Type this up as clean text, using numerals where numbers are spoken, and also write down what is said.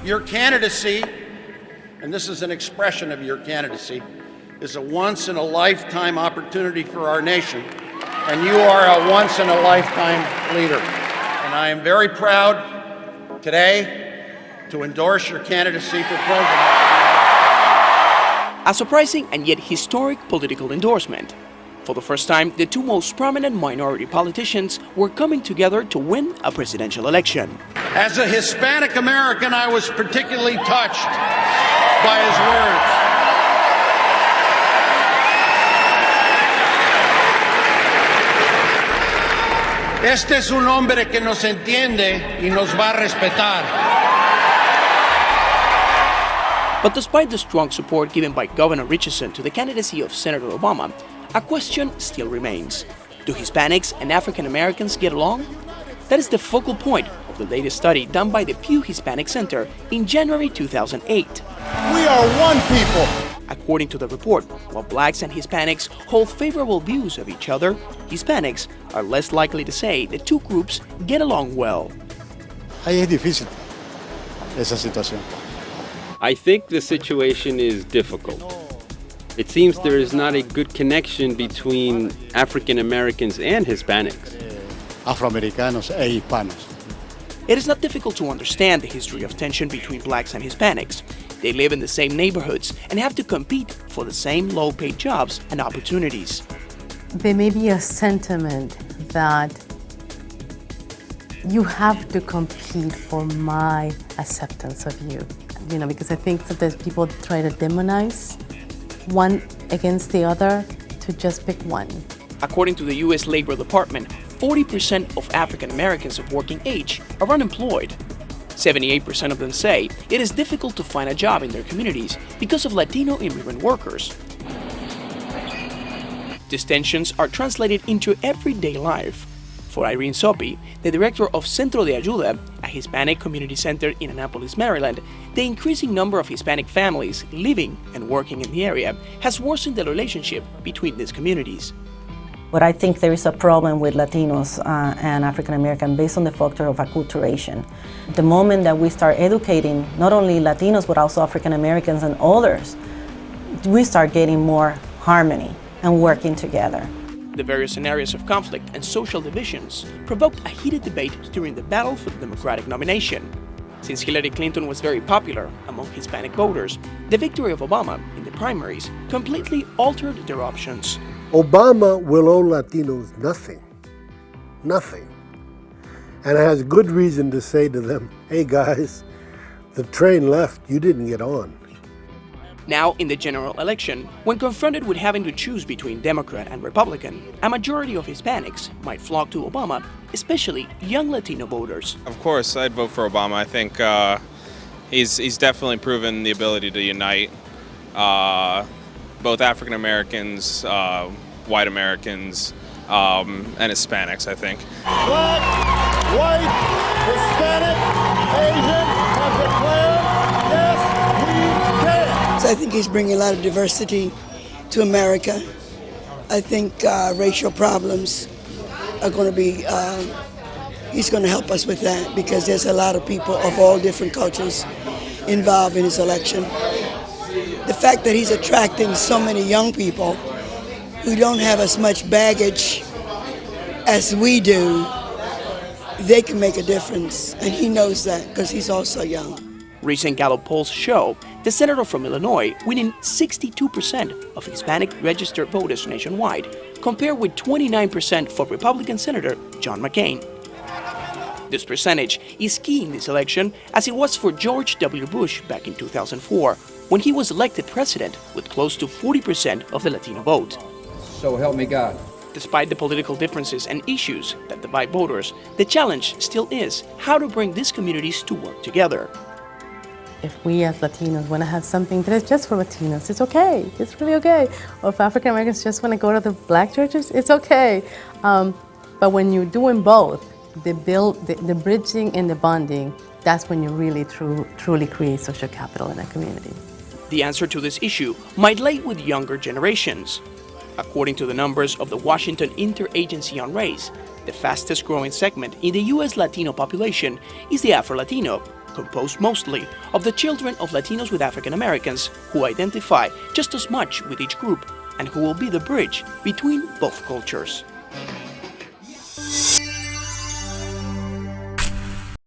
Your candidacy, and this is an expression of your candidacy, is a once-in-a-lifetime opportunity for our nation, and you are a once-in-a-lifetime leader. And I am very proud today to endorse your candidacy for president. A surprising and yet historic political endorsement. For the first time, the two most prominent minority politicians were coming together to win a presidential election. As a Hispanic American, I was particularly touched by his words. Este es un hombre que nos entiende y nos va a respetar. But despite the strong support given by Governor Richardson to the candidacy of Senator Obama, a question still remains. Do Hispanics and African Americans get along? That is the focal point of the latest study done by the Pew Hispanic Center in January 2008. We are one people. According to the report, while blacks and Hispanics hold favorable views of each other, Hispanics are less likely to say the two groups get along well. Ahí es difícil esa situación. I think the situation is difficult. It seems there is not a good connection between African Americans and Hispanics. Afroamericanos e hispanos. It is not difficult to understand the history of tension between blacks and Hispanics. They live in the same neighborhoods and have to compete for the same low-paid jobs and opportunities. There may be a sentiment that you have to compete for my acceptance of you. You know, because I think sometimes people try to demonize one against the other to just pick one. According to the U.S. Labor Department, 40% of African Americans of working age are unemployed. 78% of them say it is difficult to find a job in their communities because of Latino immigrant workers. These tensions are translated into everyday life. For Irene Sopi, the director of Centro de Ayuda, a Hispanic community center in Annapolis, Maryland, the increasing number of Hispanic families living and working in the area has worsened the relationship between these communities. But I think there is a problem with Latinos and African Americans based on the factor of acculturation. The moment that we start educating not only Latinos but also African Americans and others, we start getting more harmony and working together. The various scenarios of conflict and social divisions provoked a heated debate during the battle for the Democratic nomination. Since Hillary Clinton was very popular among Hispanic voters, the victory of Obama in the primaries completely altered their options. Obama will owe Latinos nothing, nothing, and has good reason to say to them, hey guys, the train left, you didn't get on. Now, in the general election, when confronted with having to choose between Democrat and Republican, a majority of Hispanics might flock to Obama, especially young Latino voters. Of course, I'd vote for Obama. I think he's definitely proven the ability to unite both African Americans, white Americans, and Hispanics, I think. Black, white, Hispanic, Asian have declared, yes, we can. I think he's bringing a lot of diversity to America. I think racial problems are going to be, he's going to help us with that because there's a lot of people of all different cultures involved in his election. The fact that he's attracting so many young people who don't have as much baggage as we do, they can make a difference, and he knows that because he's also young. Recent Gallup polls show the senator from Illinois winning 62% of Hispanic registered voters nationwide, compared with 29% for Republican Senator John McCain. This percentage is key in this election, as it was for George W. Bush back in 2004, when he was elected president with close to 40% of the Latino vote. So help me God. Despite the political differences and issues that divide voters, the challenge still is how to bring these communities to work together. If we as Latinos want to have something that is just for Latinos, it's okay. It's really okay. Or if African Americans just want to go to the black churches, it's okay. But when you're doing both, the bridging and the bonding, that's when you really truly create social capital in a community. The answer to this issue might lay with younger generations. According to the numbers of the Washington Interagency on Race, The fastest growing segment in the U.S. Latino population is the Afro-Latino, composed mostly of the children of Latinos with African Americans who identify just as much with each group and who will be the bridge between both cultures.